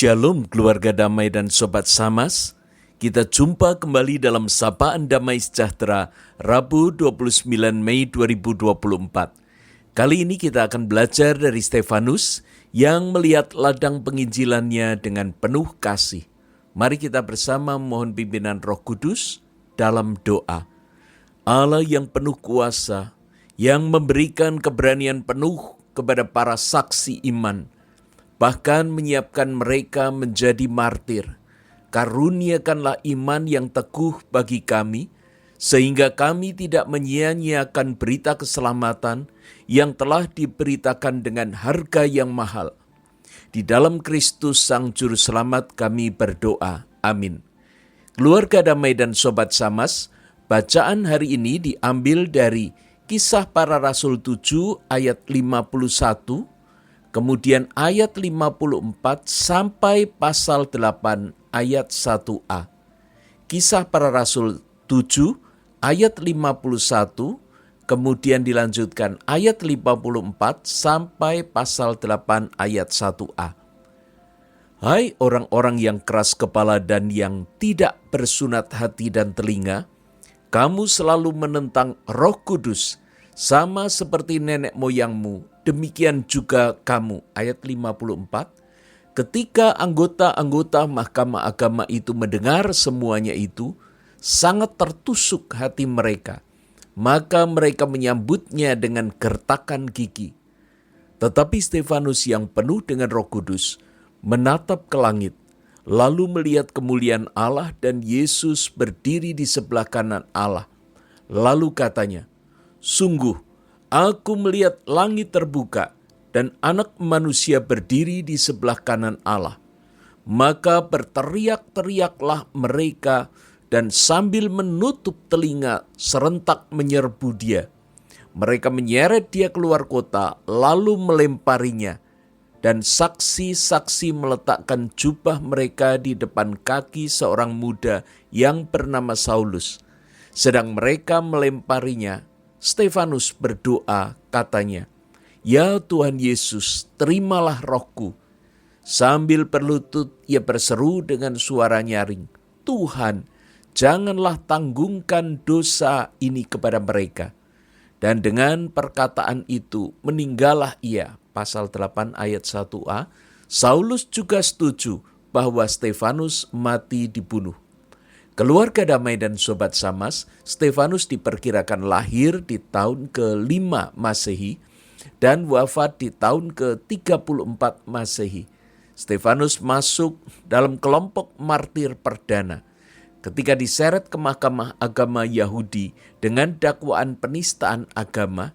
Shalom keluarga damai dan sobat Samas. Kita jumpa kembali dalam Sapaan Damai Sejahtera Rabu 29 Mei 2024. Kali ini kita akan belajar dari Stefanus yang melihat ladang penginjilannya dengan penuh kasih. Mari kita bersama mohon pimpinan Roh Kudus dalam doa. Allah yang penuh kuasa, yang memberikan keberanian penuh kepada para saksi iman, bahkan menyiapkan mereka menjadi martir. Karuniakanlah iman yang teguh bagi kami, sehingga kami tidak menyia-nyiakan berita keselamatan yang telah diberitakan dengan harga yang mahal. Di dalam Kristus Sang Juru Selamat kami berdoa. Amin. Keluarga damai dan sobat Samas, bacaan hari ini diambil dari Kisah Para Rasul 7 ayat 51, kemudian ayat 54 sampai pasal 8 ayat 1a. Kisah Para Rasul 7 ayat 51, kemudian dilanjutkan ayat 54 sampai pasal 8 ayat 1a. Hai orang-orang yang keras kepala dan yang tidak bersunat hati dan telinga, kamu selalu menentang Roh Kudus, sama seperti nenek moyangmu, demikian juga kamu. Ayat 54, ketika anggota-anggota Mahkamah Agama itu mendengar semuanya itu, sangat tertusuk hati mereka. Maka mereka menyambutnya dengan gertakan gigi. Tetapi Stefanus yang penuh dengan Roh Kudus menatap ke langit, lalu melihat kemuliaan Allah dan Yesus berdiri di sebelah kanan Allah. Lalu katanya, sungguh, aku melihat langit terbuka dan Anak Manusia berdiri di sebelah kanan Allah. Maka berteriak-teriaklah mereka dan sambil menutup telinga serentak menyerbu dia. Mereka menyeret dia keluar kota lalu melemparinya. Dan saksi-saksi meletakkan jubah mereka di depan kaki seorang muda yang bernama Saulus. Sedang mereka melemparinya, Stefanus berdoa, katanya, "Ya Tuhan Yesus, terimalah rohku." Sambil berlutut ia berseru dengan suara nyaring, "Tuhan, janganlah tanggungkan dosa ini kepada mereka." Dan dengan perkataan itu meninggallah ia. Pasal 8 ayat 1a, Saulus juga setuju bahwa Stefanus mati dibunuh. Keluarga damai dan sobat Samas, Stefanus diperkirakan lahir di tahun ke-5 Masehi dan wafat di tahun ke-34 Masehi. Stefanus masuk dalam kelompok martir perdana ketika diseret ke Mahkamah Agama Yahudi dengan dakwaan penistaan agama.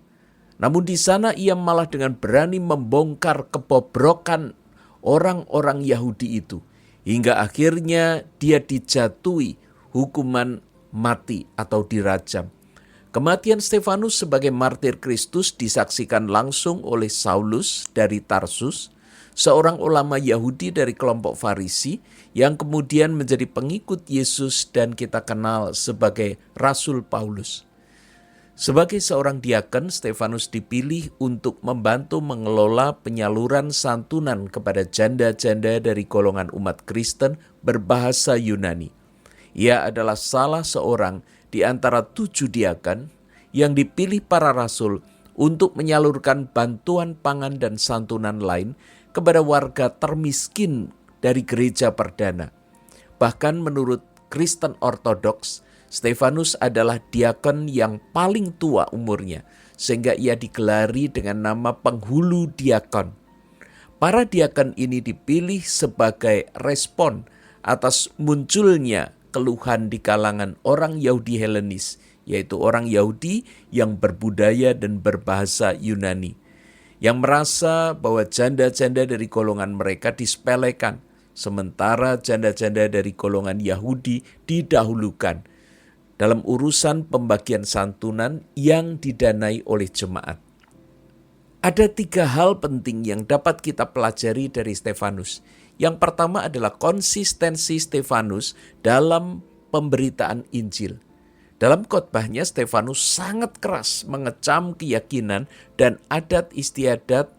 Namun di sana ia malah dengan berani membongkar kebobrokan orang-orang Yahudi itu. Hingga akhirnya dia dijatuhi hukuman mati atau dirajam. Kematian Stefanus sebagai martir Kristus disaksikan langsung oleh Saulus dari Tarsus, seorang ulama Yahudi dari kelompok Farisi yang kemudian menjadi pengikut Yesus dan kita kenal sebagai Rasul Paulus. Sebagai seorang diakon, Stefanus dipilih untuk membantu mengelola penyaluran santunan kepada janda-janda dari golongan umat Kristen berbahasa Yunani. Ia adalah salah seorang di antara 7 diakon yang dipilih para rasul untuk menyalurkan bantuan pangan dan santunan lain kepada warga termiskin dari gereja perdana. Bahkan menurut Kristen Ortodoks, Stefanus adalah diakon yang paling tua umurnya, sehingga ia digelari dengan nama penghulu diakon. Para diakon ini dipilih sebagai respon atas munculnya keluhan di kalangan orang Yahudi Helenis, yaitu orang Yahudi yang berbudaya dan berbahasa Yunani, yang merasa bahwa janda-janda dari golongan mereka disepelekan, sementara janda-janda dari golongan Yahudi didahulukan dalam urusan pembagian santunan yang didanai oleh jemaat. Ada 3 hal penting yang dapat kita pelajari dari Stefanus. Yang pertama adalah konsistensi Stefanus dalam pemberitaan Injil. Dalam khotbahnya, Stefanus sangat keras mengecam keyakinan dan adat istiadat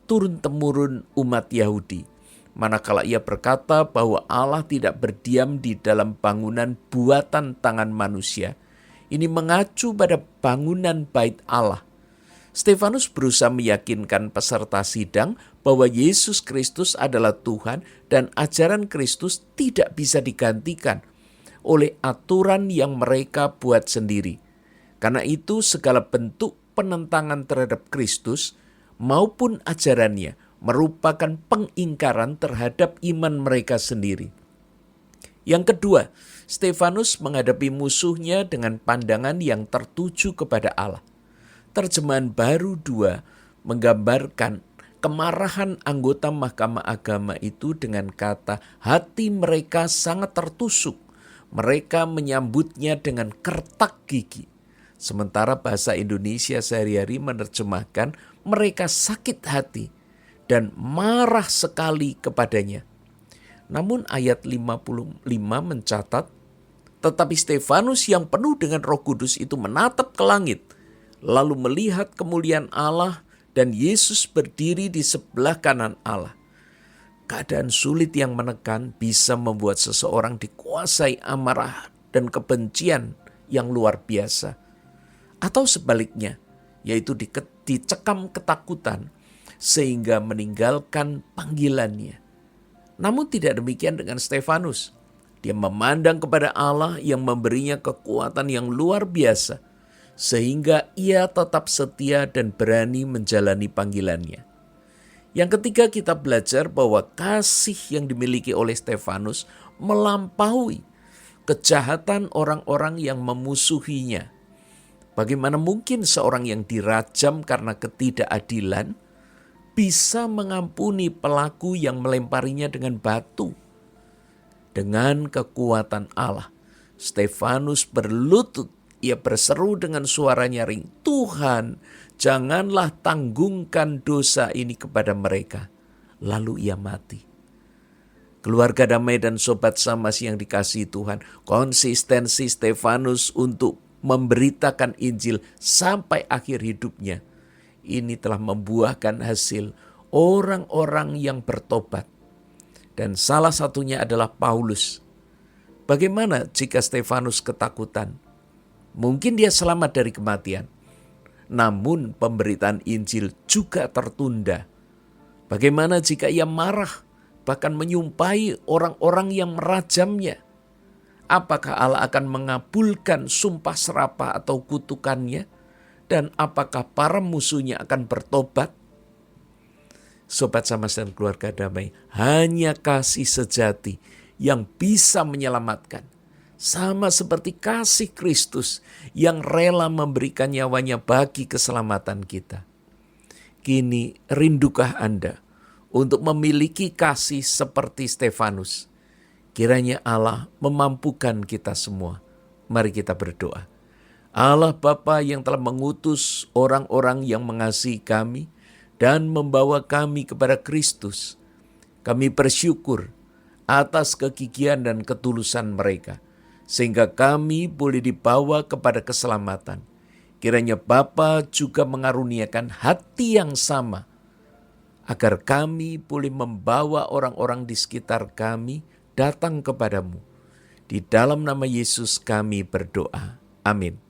turun-temurun umat Yahudi. manakala ia berkata bahwa Allah tidak berdiam di dalam bangunan buatan tangan manusia. Ini mengacu pada bangunan bait Allah. Stefanus berusaha meyakinkan peserta sidang bahwa Yesus Kristus adalah Tuhan dan ajaran Kristus tidak bisa digantikan oleh aturan yang mereka buat sendiri. Karena itu segala bentuk penentangan terhadap Kristus maupun ajarannya merupakan pengingkaran terhadap iman mereka sendiri. Yang kedua, Stefanus menghadapi musuhnya dengan pandangan yang tertuju kepada Allah. Terjemahan Baru 2 menggambarkan kemarahan anggota Mahkamah Agama itu dengan kata hati mereka sangat tertusuk. Mereka menyambutnya dengan kertak gigi. Sementara bahasa Indonesia sehari-hari menerjemahkan mereka sakit hati dan marah sekali kepadanya. Namun ayat 55 mencatat, tetapi Stefanus yang penuh dengan Roh Kudus itu menatap ke langit, lalu melihat kemuliaan Allah dan Yesus berdiri di sebelah kanan Allah. Keadaan sulit yang menekan bisa membuat seseorang dikuasai amarah dan kebencian yang luar biasa. Atau sebaliknya, yaitu dicekam ketakutan sehingga meninggalkan panggilannya. Namun tidak demikian dengan Stefanus. Dia memandang kepada Allah yang memberinya kekuatan yang luar biasa, sehingga ia tetap setia dan berani menjalani panggilannya. Yang ketiga, kita belajar bahwa kasih yang dimiliki oleh Stefanus melampaui kejahatan orang-orang yang memusuhinya. Bagaimana mungkin seorang yang dirajam karena ketidakadilan bisa mengampuni pelaku yang melemparinya dengan batu? Dengan kekuatan Allah, Stefanus berlutut. Ia berseru dengan suara nyaring, "Tuhan, janganlah tanggungkan dosa ini kepada mereka." Lalu ia mati. Keluarga damai dan sobat Samas yang dikasihi Tuhan, konsistensi Stefanus untuk memberitakan Injil sampai akhir hidupnya ini telah membuahkan hasil orang-orang yang bertobat. Dan salah satunya adalah Paulus. Bagaimana jika Stefanus ketakutan? Mungkin dia selamat dari kematian, namun pemberitaan Injil juga tertunda. Bagaimana jika ia marah, bahkan menyumpahi orang-orang yang merajamnya? Apakah Allah akan mengabulkan sumpah serapah atau kutukannya? Dan apakah para musuhnya akan bertobat? Sobat Samas dan keluarga damai, hanya kasih sejati yang bisa menyelamatkan. Sama seperti kasih Kristus yang rela memberikan nyawanya bagi keselamatan kita. Kini rindukah Anda untuk memiliki kasih seperti Stefanus? Kiranya Allah memampukan kita semua. Mari kita berdoa. Allah Bapa yang telah mengutus orang-orang yang mengasihi kami dan membawa kami kepada Kristus. Kami bersyukur atas kegigihan dan ketulusan mereka, sehingga kami boleh dibawa kepada keselamatan. Kiranya Bapa juga mengaruniakan hati yang sama, agar kami boleh membawa orang-orang di sekitar kami datang kepadamu. Di dalam nama Yesus kami berdoa. Amin.